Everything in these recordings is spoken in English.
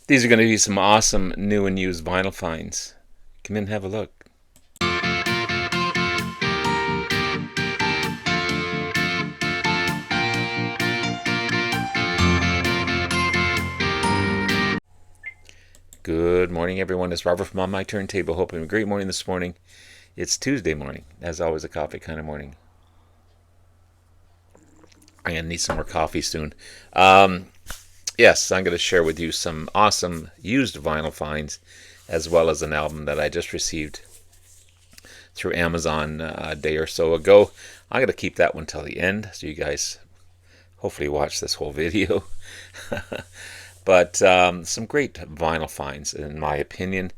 These are going to be some awesome new and used vinyl finds. Come in and have a look. Good morning, everyone. It's Robert from On My Turntable. Hoping a great morning this morning. It's Tuesday morning, as always, a coffee kind of morning. I'm going to need some more coffee soon. Yes, I'm going to share with you some awesome used vinyl finds, as well as an album that I just received through Amazon a day or so ago. I'm going to keep that one till the end, so you guys hopefully watch this whole video. But some great vinyl finds, in my opinion.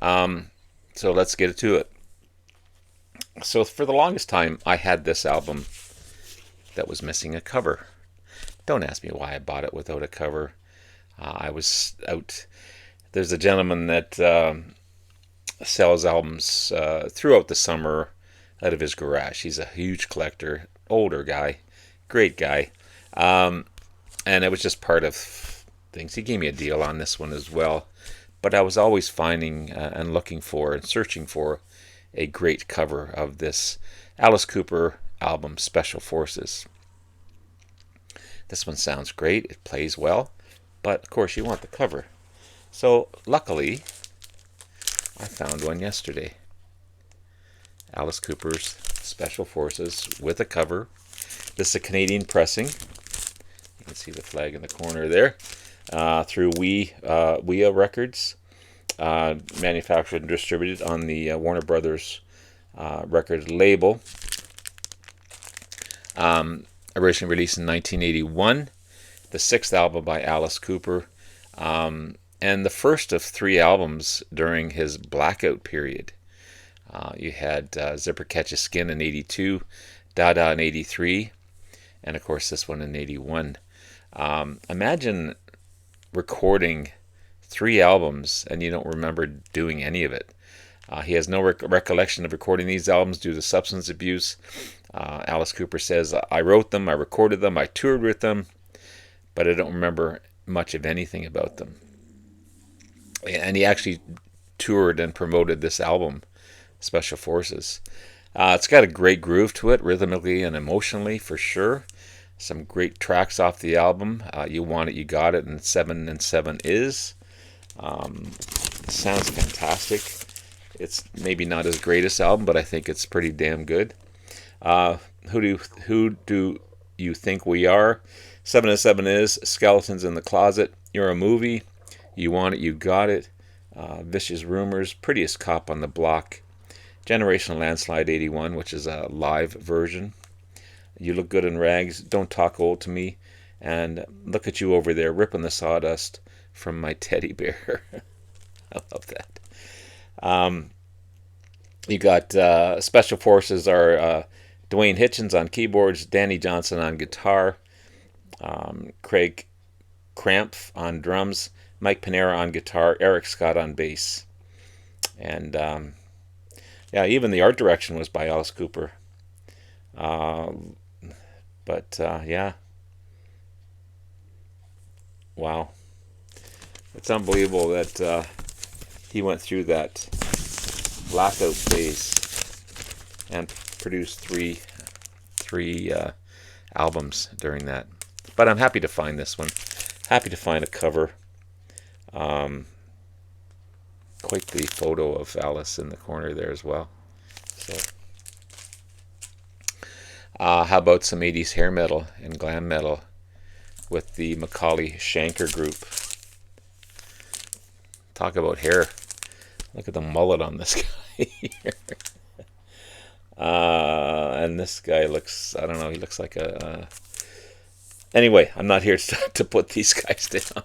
So let's get to it. So for the longest time, I had this album that was missing a cover. Don't ask me why I bought it without a cover. I was out. There's a gentleman that sells albums throughout the summer out of his garage. He's a huge collector, older guy, great guy. And it was just part of things. He gave me a deal on this one as well. But I was always finding and looking for and searching for a great cover of this Alice Cooper album, Special Forces. This one sounds great. It plays well. But, of course, you want the cover. So, luckily, I found one yesterday. Alice Cooper's Special Forces with a cover. This is a Canadian pressing. You can see the flag in the corner there. Through WEA Records. Manufactured and distributed on the Warner Brothers record label. Originally released in 1981. The sixth album by Alice Cooper. And the first of three albums during his blackout period. You had Zipper Catches Skin in 82, Dada in 83, and of course this one in 81. Imagine recording three albums and you don't remember doing any of it. He has no recollection of recording these albums due to substance abuse. Alice Cooper says, I wrote them, I recorded them, I toured with them, but I don't remember much of anything about them. And he actually toured and promoted this album, Special Forces. It's got a great groove to it, rhythmically and emotionally, for sure. Some great tracks off the album. You Want It, You Got It, and 7 and 7 Is. Sounds fantastic. It's maybe not his greatest album, but I think it's pretty damn good. Who do you think we are? 7 and 7 Is, Skeletons in the Closet, You're a Movie, You Want It, You Got It, Vicious Rumors, Prettiest Cop on the Block, Generational Landslide 81, which is a live version, You Look Good in Rags, Don't Talk Old to Me, and Look at You Over There, Ripping the Sawdust from My Teddy Bear. I love that. You got Special Forces are Dwayne Hitchens on keyboards, Danny Johnson on guitar, Craig Krampf on drums, Mike Panera on guitar, Eric Scott on bass. And even the art direction was by Alice Cooper. Yeah. Wow. It's unbelievable that he went through that blackout phase and produced three albums during that. But I'm happy to find this one. Happy to find a cover. Quite the photo of Alice in the corner there as well. So, how about some 80s hair metal and glam metal with the McAuley Schenker Group? Talk about hair. Look at the mullet on this guy here. And this guy looks, I don't know, he looks like a... Anyway, I'm not here to put these guys down.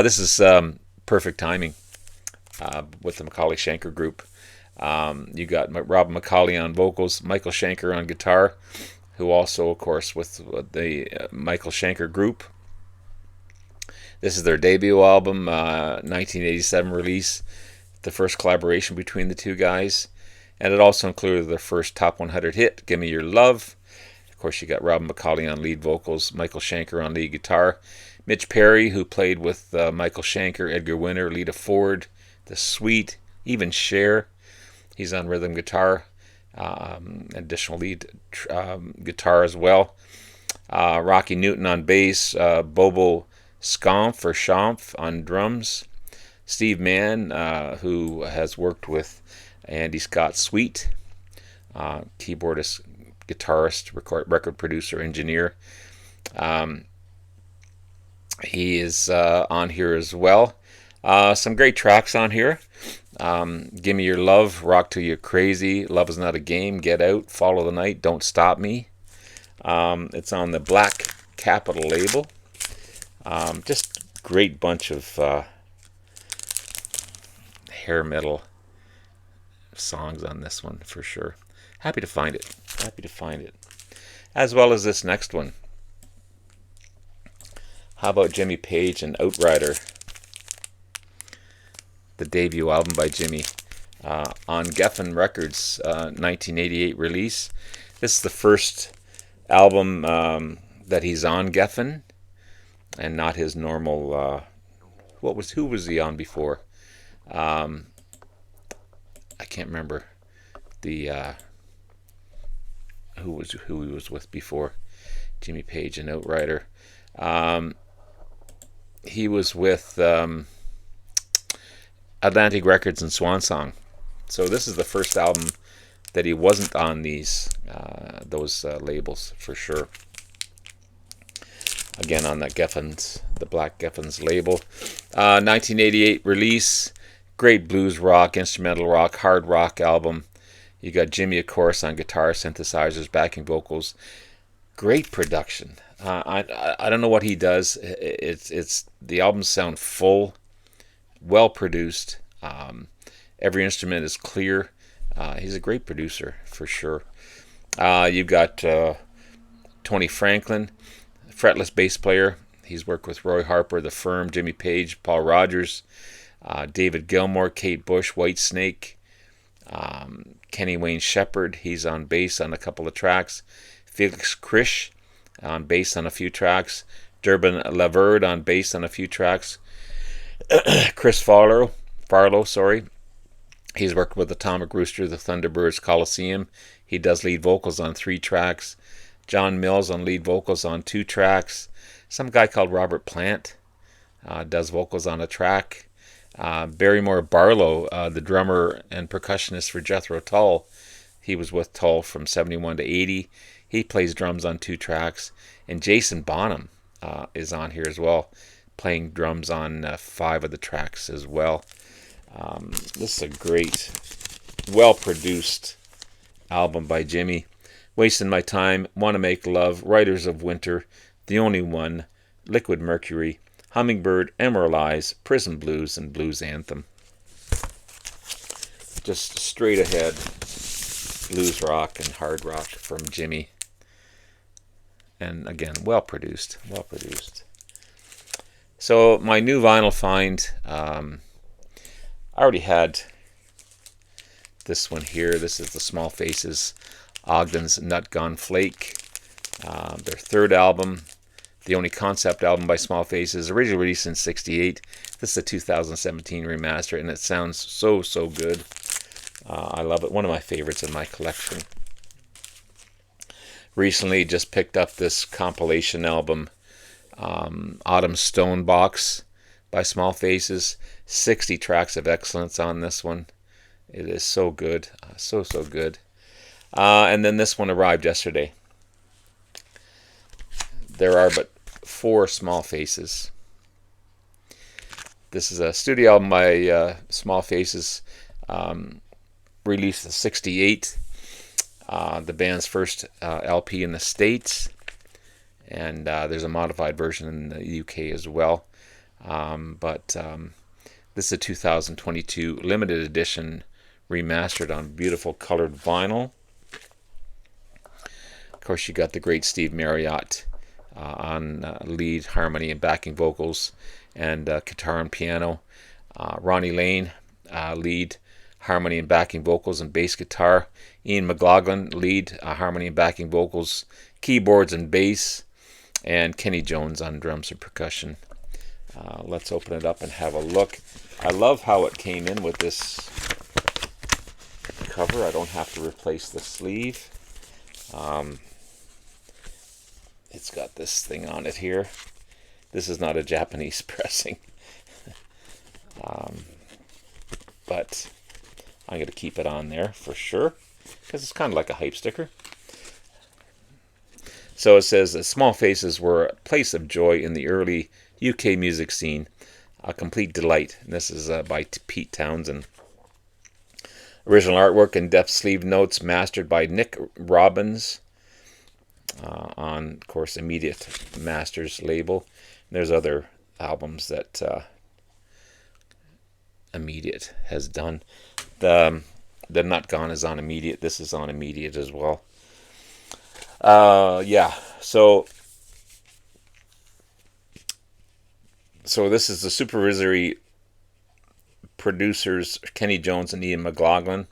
This is perfect timing with the McAuley Schenker Group. You got Rob McAuley on vocals, Michael Schenker on guitar, who also, of course, with the Michael Schenker Group. This is their debut album, 1987 release, the first collaboration between the two guys. And it also included their first top 100 hit, Gimme Your Love. Of course, you got Rob McAuley on lead vocals, Michael Schenker on lead guitar. Mitch Perry, who played with Michael Schenker, Edgar Winter, Lita Ford, The Sweet, even Cher. He's on rhythm guitar, additional lead guitar as well. Rocky Newton on bass, Bobo Schampf on drums, Steve Mann, who has worked with Andy Scott Sweet, keyboardist, guitarist, record producer, engineer. He is on here as well. Some great tracks on here. Give Me Your Love, Rock Till You're Crazy, Love Is Not a Game, Get Out, Follow the Night, Don't Stop Me. It's on the Black Capital label. Just great bunch of hair metal songs on this one for sure. Happy to find it. As well as this next one. How about Jimmy Page and Outrider? The debut album by Jimmy on Geffen Records, 1988 release. This is the first album that he's on Geffen, and not his normal. Who was he on before? I can't remember the who he was with before Jimmy Page and Outrider. He was with Atlantic Records and Swan Song. So this is the first album that he wasn't on those labels for sure. Again, on the Black Geffen's label. 1988 release. Great blues rock, instrumental rock, hard rock album. You got Jimmy, of course, on guitar, synthesizers, backing vocals. Great production. I don't know what he does. It's the albums sound full, well produced. Every instrument is clear. He's a great producer for sure. You've got Tony Franklin, fretless bass player. He's worked with Roy Harper, The Firm, Jimmy Page, Paul Rogers, David Gilmour, Kate Bush, Whitesnake, Kenny Wayne Shepherd. He's on bass on a couple of tracks. Felix Krish on bass on a few tracks. Durbin Laverde on bass on a few tracks. Chris Farlow, he's worked with Atomic Rooster, the Thunderbirds, Coliseum. He does lead vocals on 3 tracks. John Mills on lead vocals on 2 tracks. Some guy called Robert Plant does vocals on a track. Barrymore Barlow, the drummer and percussionist for Jethro Tull. He was with Tull from 71 to 80. He plays drums on 2 tracks. And Jason Bonham is on here as well, playing drums on 5 of the tracks as well. This is a great, well-produced album by Jimmy. Wasting My Time, Wanna Make Love, Riders of Winter, The Only One, Liquid Mercury, Hummingbird, Emerald Eyes, Prison Blues, and Blues Anthem. Just straight ahead blues rock and hard rock from Jimmy. And again, well produced. So my new vinyl find, I already had this one here. This is the Small Faces, Ogden's Nut Gone Flake. Their 3rd album, the only concept album by Small Faces, originally released in '68. This is a 2017 remaster, and it sounds so good. I love it. One of my favorites in my collection. Recently just picked up this compilation album, Autumn Stone Box by Small Faces. 60 tracks of excellence on this one. It is so good. So good. And then this one arrived yesterday. There are but 4 Small Faces. This is a studio album by Small Faces, released in '68. The band's first LP in the States, and there's a modified version in the UK as well. But this is a 2022 limited edition, remastered on beautiful colored vinyl. Of course, you got the great Steve Marriott on lead, harmony, and backing vocals, and guitar and piano. Ronnie Lane, lead, harmony, and backing vocals, and bass guitar. Ian McLaughlin, lead, harmony, and backing vocals, keyboards, and bass. and Kenny Jones on drums and percussion. Let's open it up and have a look. I love how it came in with this cover. I don't have to replace the sleeve. It's got this thing on it here. This is not a Japanese pressing. But I'm going to keep it on there for sure, because it's kind of like a hype sticker. So it says that Small Faces were a place of joy in the early UK music scene, a complete delight. And this is by Pete Townsend. Original artwork and depth sleeve notes mastered by Nick Robbins on, of course, Immediate Masters label. And there's other albums that Immediate has done. The Not Gone is on Immediate. This is on Immediate as well. Yeah, so this is the supervisory producers Kenny Jones and Ian McLaughlin.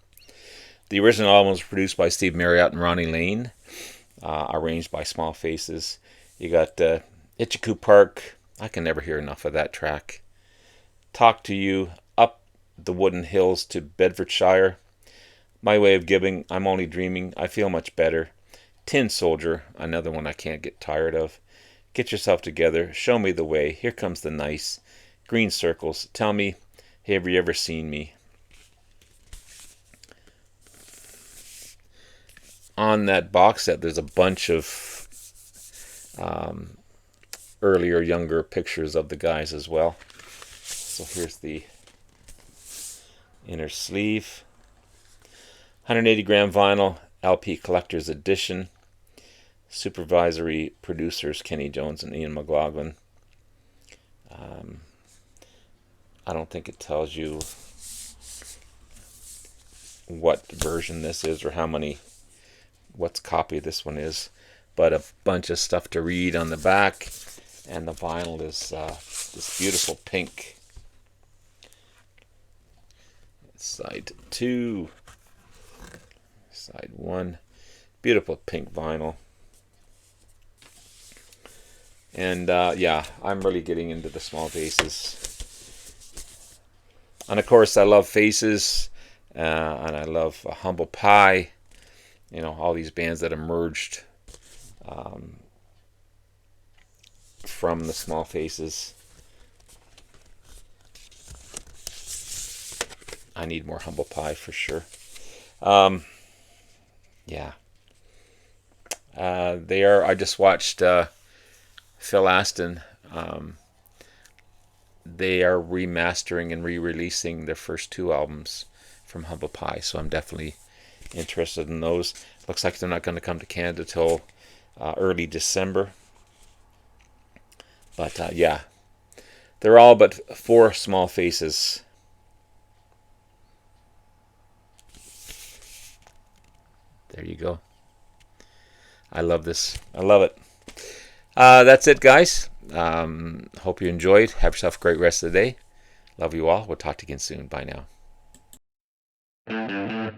The original album was produced by Steve Marriott and Ronnie Lane, arranged by Small Faces. You got Itchycoo Park. I can never hear enough of that track. Talk to You, Up the Wooden Hills to Bedfordshire. My Way of Giving, I'm Only Dreaming, I Feel Much Better. Tin Soldier, another one I can't get tired of. Get Yourself Together, Show Me the Way, Here Comes the Nice. Green Circles, Tell Me, Have You Ever Seen Me? On that box set, there's a bunch of earlier, younger pictures of the guys as well. So here's the inner sleeve. 180 gram vinyl, LP Collector's Edition. Supervisory producers Kenny Jones and Ian McLaughlin. I don't think it tells you what version this is or what copy this one is, but a bunch of stuff to read on the back, and the vinyl is this beautiful pink. Side 2, side 1, beautiful pink vinyl. And yeah, I'm really getting into the Small Faces. And of course, I love Faces, and I love Humble Pie. You know, all these bands that emerged from the Small Faces. I need more Humble Pie for sure. Yeah. I just watched Phil Aston. They are remastering and re-releasing their first 2 albums from Humble Pie, so I'm definitely interested in those. Looks like they're not going to come to Canada till early December. But yeah, they're all but 4 Small Faces. There you go. I love this. I love it. That's it, guys. Hope you enjoyed. Have yourself a great rest of the day. Love you all. We'll talk to you again soon. Bye now.